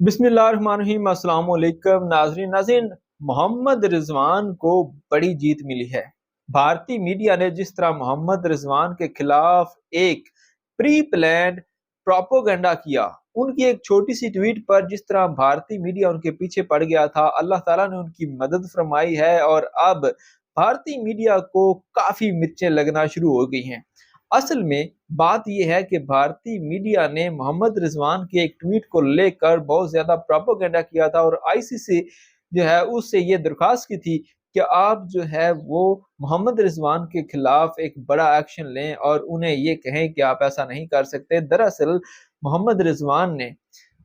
बिस्मिल्लाहिर्रहमानिर्रहीम। अस्सलाम वालेकुम नाज़रीन। मोहम्मद रिजवान को बड़ी जीत मिली है। भारतीय मीडिया ने जिस तरह मोहम्मद रिजवान के खिलाफ एक प्री प्लान्ड प्रोपोगंडा किया, उनकी एक छोटी सी ट्वीट पर जिस तरह भारतीय मीडिया उनके पीछे पड़ गया था, अल्लाह ताला ने उनकी मदद फरमाई है और अब भारतीय मीडिया को काफी मिर्चें लगना शुरू हो गई हैं। असल में बात यह है कि भारतीय मीडिया ने मोहम्मद रिजवान के एक ट्वीट को लेकर बहुत ज्यादा प्रोपेगेंडा किया था और आईसीसी जो है उससे ये दरख्वास्त की थी कि आप जो है वो मोहम्मद रिजवान के खिलाफ एक बड़ा एक्शन लें और उन्हें ये कहें कि आप ऐसा नहीं कर सकते। दरअसल मोहम्मद रिजवान ने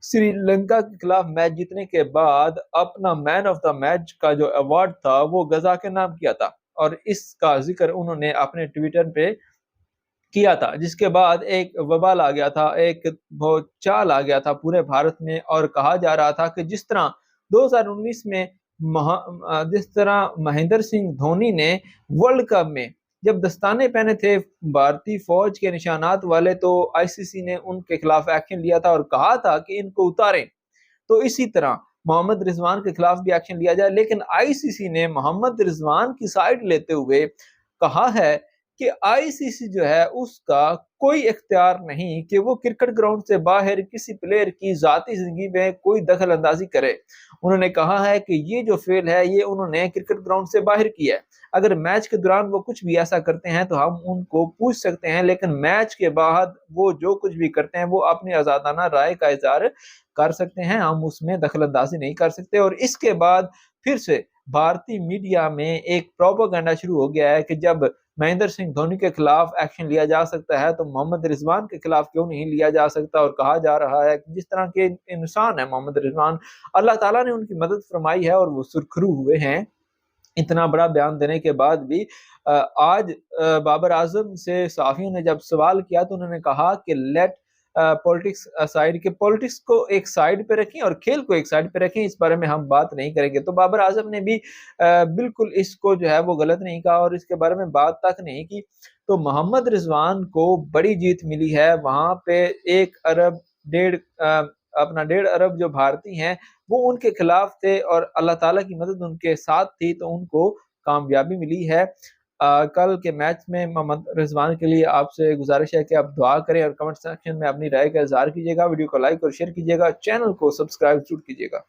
श्रीलंका के खिलाफ मैच जीतने के बाद अपना मैन ऑफ द मैच का जो अवार्ड था वो गजा के नाम किया था और इसका जिक्र उन्होंने अपने ट्विटर पे किया था, जिसके बाद एक वबाल आ गया था, एक भूचाल आ गया था पूरे भारत में और कहा जा रहा था कि जिस तरह 2019 में जिस तरह महेंद्र सिंह धोनी ने वर्ल्ड कप में जब दस्ताने पहने थे भारतीय फौज के निशानात वाले, तो आईसीसी ने उनके खिलाफ एक्शन लिया था और कहा था कि इनको उतारें। तो इसी तरह मोहम्मद रिजवान के खिलाफ भी एक्शन लिया जाए, लेकिन आईसीसी ने मोहम्मद रिजवान की साइड लेते हुए कहा है कि आईसीसी जो है उसका कोई इख्तियार नहीं कि वो क्रिकेट ग्राउंड से बाहर किसी प्लेयर की जाती जिंदगी में कोई दखल अंदाजी करे। उन्होंने कहा है कि ये जो फेल है ये उन्होंने क्रिकेट ग्राउंड से बाहर किया है। अगर मैच के दौरान वो कुछ भी ऐसा करते हैं तो हम उनको पूछ सकते हैं, लेकिन मैच के बाद वो जो कुछ भी करते हैं वो अपनी आजादाना राय का इजहार कर सकते हैं, हम उसमें दखल अंदाजी नहीं कर सकते। और इसके बाद फिर से भारतीय मीडिया में एक प्रोपेगेंडा शुरू हो गया है कि जब महेंद्र सिंह धोनी के खिलाफ एक्शन लिया जा सकता है तो मोहम्मद रिजवान के खिलाफ क्यों नहीं लिया जा सकता। और कहा जा रहा है कि जिस तरह के इंसान है मोहम्मद रिजवान, अल्लाह ताला ने उनकी मदद फरमाई है और वो सुरखरू हुए हैं। इतना बड़ा बयान देने के बाद भी आज बाबर आजम से सहाफियों ने जब सवाल किया तो उन्होंने कहा कि लेट पॉलिटिक्स साइड के पॉलिटिक्स को एक साइड पे रखें और खेल को एक साइड पे रखें, इस बारे में हम बात नहीं करेंगे। तो बाबर आजम ने भी बिल्कुल इसको जो है वो गलत नहीं कहा और इसके बारे में बात तक नहीं की। तो मोहम्मद रिजवान को बड़ी जीत मिली है। वहां पे 1 अरब डेढ़ अपना 1.5 अरब जो भारतीय हैं वो उनके खिलाफ थे और अल्लाह ताला की मदद उनके साथ थी, तो उनको कामयाबी मिली है। कल के मैच में मोहम्मद रिजवान के लिए आपसे गुजारिश है कि आप दुआ करें और कमेंट सेक्शन में अपनी राय का इजहार कीजिएगा। वीडियो को लाइक और शेयर कीजिएगा, चैनल को सब्सक्राइब जरूर कीजिएगा।